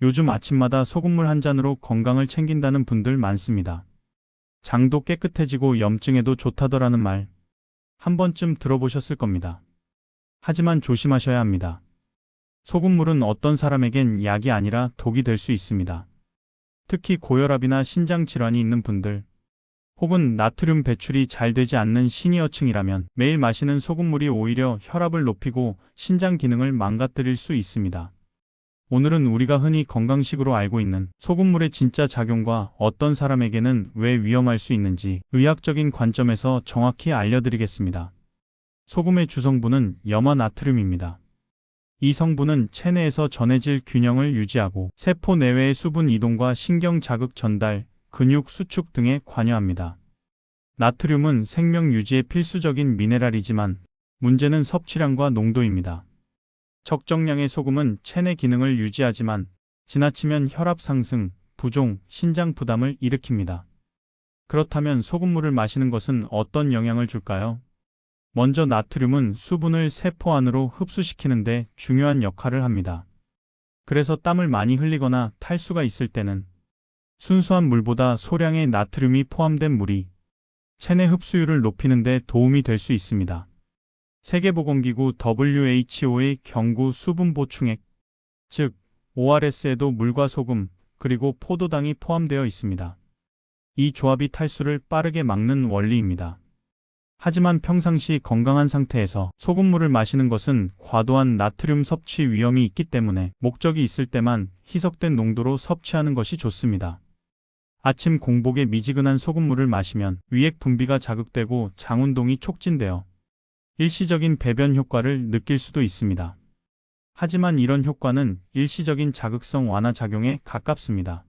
요즘 아침마다 소금물 한 잔으로 건강을 챙긴다는 분들 많습니다. 장도 깨끗해지고 염증에도 좋다더라는 말 한 번쯤 들어보셨을 겁니다. 하지만 조심하셔야 합니다. 소금물은 어떤 사람에겐 약이 아니라 독이 될 수 있습니다. 특히 고혈압이나 신장 질환이 있는 분들, 혹은 나트륨 배출이 잘 되지 않는 시니어층이라면 매일 마시는 소금물이 오히려 혈압을 높이고 신장 기능을 망가뜨릴 수 있습니다. 오늘은 우리가 흔히 건강식으로 알고 있는 소금물의 진짜 작용과 어떤 사람에게는 왜 위험할 수 있는지 의학적인 관점에서 정확히 알려드리겠습니다. 소금의 주성분은 염화나트륨입니다. 이 성분은 체내에서 전해질 균형을 유지하고 세포 내외의 수분 이동과 신경 자극 전달, 근육 수축 등에 관여합니다. 나트륨은 생명 유지에 필수적인 미네랄이지만 문제는 섭취량과 농도입니다. 적정량의 소금은 체내 기능을 유지하지만 지나치면 혈압 상승, 부종, 신장 부담을 일으킵니다. 그렇다면 소금물을 마시는 것은 어떤 영향을 줄까요? 먼저 나트륨은 수분을 세포 안으로 흡수시키는데 중요한 역할을 합니다. 그래서 땀을 많이 흘리거나 탈수가 있을 때는 순수한 물보다 소량의 나트륨이 포함된 물이 체내 흡수율을 높이는 데 도움이 될 수 있습니다. 세계보건기구 WHO의 경구 수분 보충액, 즉 ORS에도 물과 소금, 그리고 포도당이 포함되어 있습니다. 이 조합이 탈수를 빠르게 막는 원리입니다. 하지만 평상시 건강한 상태에서 소금물을 마시는 것은 과도한 나트륨 섭취 위험이 있기 때문에 목적이 있을 때만 희석된 농도로 섭취하는 것이 좋습니다. 아침 공복에 미지근한 소금물을 마시면 위액 분비가 자극되고 장운동이 촉진되어 일시적인 배변 효과를 느낄 수도 있습니다. 하지만 이런 효과는 일시적인 자극성 완화 작용에 가깝습니다.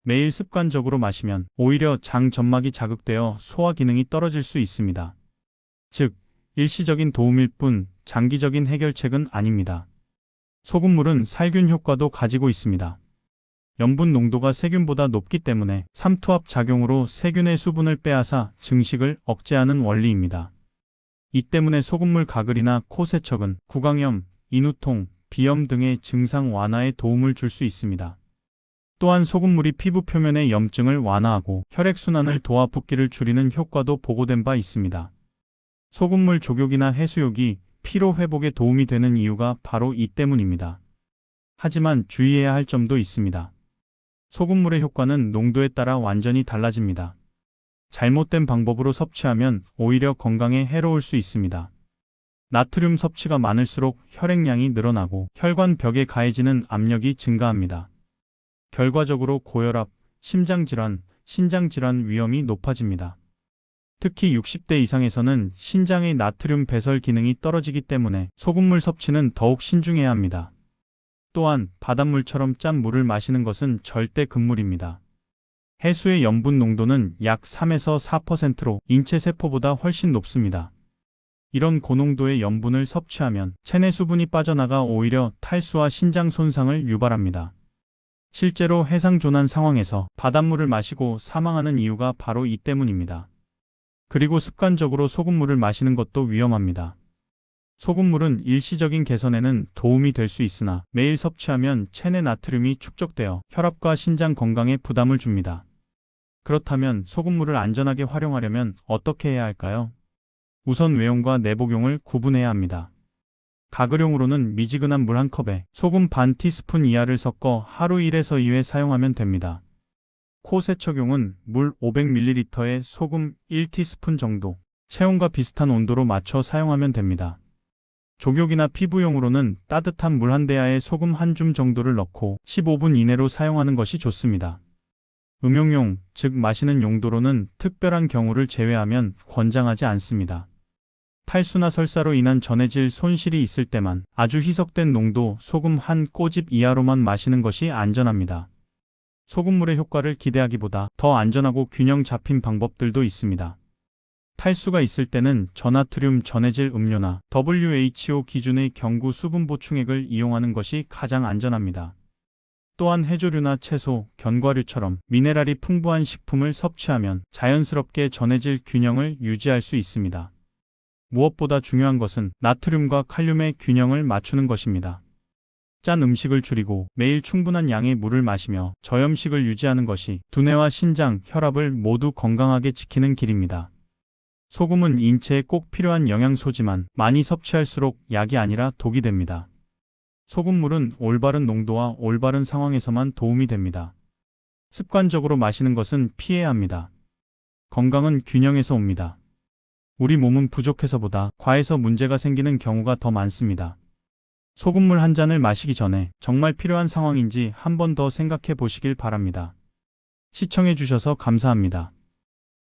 매일 습관적으로 마시면 오히려 장 점막이 자극되어 소화 기능이 떨어질 수 있습니다. 즉, 일시적인 도움일 뿐 장기적인 해결책은 아닙니다. 소금물은 살균 효과도 가지고 있습니다. 염분 농도가 세균보다 높기 때문에 삼투압 작용으로 세균의 수분을 빼앗아 증식을 억제하는 원리입니다. 이 때문에 소금물 가글이나 코 세척은 구강염, 인후통, 비염 등의 증상 완화에 도움을 줄 수 있습니다. 또한 소금물이 피부 표면의 염증을 완화하고 혈액순환을 도와 붓기를 줄이는 효과도 보고된 바 있습니다. 소금물 족욕이나 해수욕이 피로 회복에 도움이 되는 이유가 바로 이 때문입니다. 하지만 주의해야 할 점도 있습니다. 소금물의 효과는 농도에 따라 완전히 달라집니다. 잘못된 방법으로 섭취하면 오히려 건강에 해로울 수 있습니다. 나트륨 섭취가 많을수록 혈액량이 늘어나고 혈관벽에 가해지는 압력이 증가합니다. 결과적으로 고혈압, 심장질환, 신장질환 위험이 높아집니다. 특히 60대 이상에서는 신장의 나트륨 배설 기능이 떨어지기 때문에 소금물 섭취는 더욱 신중해야 합니다. 또한 바닷물처럼 짠 물을 마시는 것은 절대 금물입니다. 해수의 염분 농도는 약 3에서 4%로 인체 세포보다 훨씬 높습니다. 이런 고농도의 염분을 섭취하면 체내 수분이 빠져나가 오히려 탈수와 신장 손상을 유발합니다. 실제로 해상조난 상황에서 바닷물을 마시고 사망하는 이유가 바로 이 때문입니다. 그리고 습관적으로 소금물을 마시는 것도 위험합니다. 소금물은 일시적인 개선에는 도움이 될 수 있으나 매일 섭취하면 체내 나트륨이 축적되어 혈압과 신장 건강에 부담을 줍니다. 그렇다면 소금물을 안전하게 활용하려면 어떻게 해야 할까요? 우선 외용과 내복용을 구분해야 합니다. 가글용으로는 미지근한 물 한 컵에 소금 반 티스푼 이하를 섞어 하루 1에서 2회 사용하면 됩니다. 코 세척용은 물 500ml에 소금 1티스푼 정도, 체온과 비슷한 온도로 맞춰 사용하면 됩니다. 족욕이나 피부용으로는 따뜻한 물 한 대야에 소금 한 줌 정도를 넣고 15분 이내로 사용하는 것이 좋습니다. 음용용, 즉 마시는 용도로는 특별한 경우를 제외하면 권장하지 않습니다. 탈수나 설사로 인한 전해질 손실이 있을 때만 아주 희석된 농도 소금 한 꼬집 이하로만 마시는 것이 안전합니다. 소금물의 효과를 기대하기보다 더 안전하고 균형 잡힌 방법들도 있습니다. 탈수가 있을 때는 저나트륨 전해질 음료나 WHO 기준의 경구 수분 보충액을 이용하는 것이 가장 안전합니다. 또한 해조류나 채소, 견과류처럼 미네랄이 풍부한 식품을 섭취하면 자연스럽게 전해질 균형을 유지할 수 있습니다. 무엇보다 중요한 것은 나트륨과 칼륨의 균형을 맞추는 것입니다. 짠 음식을 줄이고 매일 충분한 양의 물을 마시며 저염식을 유지하는 것이 두뇌와 신장, 혈압을 모두 건강하게 지키는 길입니다. 소금은 인체에 꼭 필요한 영양소지만 많이 섭취할수록 약이 아니라 독이 됩니다. 소금물은 올바른 농도와 올바른 상황에서만 도움이 됩니다. 습관적으로 마시는 것은 피해야 합니다. 건강은 균형에서 옵니다. 우리 몸은 부족해서보다 과해서 문제가 생기는 경우가 더 많습니다. 소금물 한 잔을 마시기 전에 정말 필요한 상황인지 한 번 더 생각해 보시길 바랍니다. 시청해 주셔서 감사합니다.